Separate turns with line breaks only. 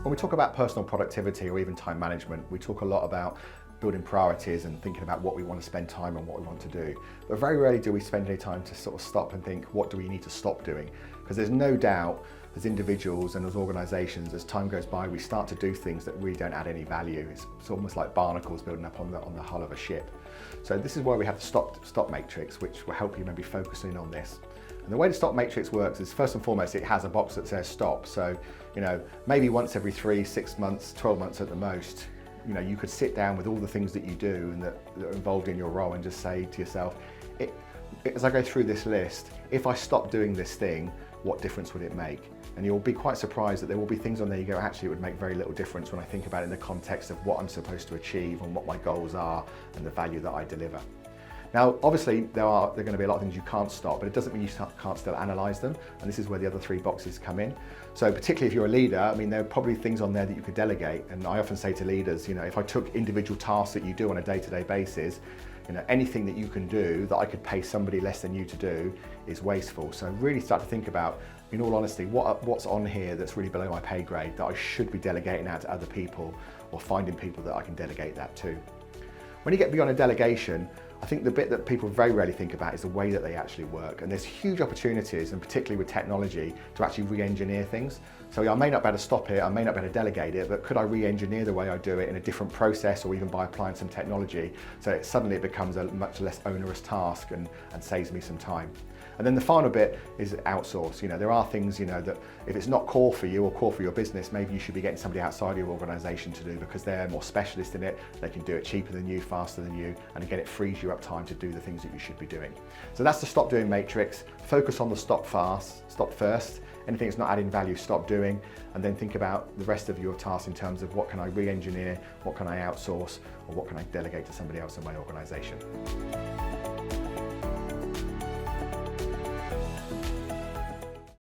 When we talk about personal productivity or even time management, we talk a lot about building priorities and thinking about what we want to spend time on, what we want to do. But very rarely do we spend any time to sort of stop and think, what do we need to stop doing? Because there's no doubt, as individuals and as organisations, as time goes by, we start to do things that really don't add any value. It's almost like barnacles building up on the hull of a ship. So this is why we have the stop matrix, which will help you maybe focus in on this. And the way the stop matrix works is, first and foremost, it has a box that says stop. So, maybe once every 3, 6 months, 12 months at the most, you could sit down with all the things that you do and that are involved in your role and just say to yourself, as I go through this list, if I stop doing this thing, what difference would it make? And you'll be quite surprised that there will be things on there you go, actually, it would make very little difference when I think about it in the context of what I'm supposed to achieve and what my goals are and the value that I deliver. Now, obviously, there are going to be a lot of things you can't stop, but it doesn't mean you can't still analyse them, and this is where the other 3 boxes come in. So particularly if you're a leader, there are probably things on there that you could delegate, and I often say to leaders, if I took individual tasks that you do on a day-to-day basis, anything that you can do that I could pay somebody less than you to do is wasteful. So really start to think about, in all honesty, what's on here that's really below my pay grade that I should be delegating out to other people, or finding people that I can delegate that to. When you get beyond a delegation, I think the bit that people very rarely think about is the way that they actually work. And there's huge opportunities, and particularly with technology, to actually re-engineer things. So I may not be able to stop it, I may not be able to delegate it, but could I re-engineer the way I do it in a different process, or even by applying some technology, so suddenly it becomes a much less onerous task and saves me some time. And then the final bit is outsource. There are things, that if it's not core for you or core for your business, maybe you should be getting somebody outside your organisation to do, because they're more specialist in it, they can do it cheaper than you, faster than you, and again, it frees you up time to do the things that you should be doing. So that's the stop doing matrix. Focus on the stop first. Anything that's not adding value, stop doing, and then think about the rest of your tasks in terms of what can I re-engineer, what can I outsource, or what can I delegate to somebody else in my organisation.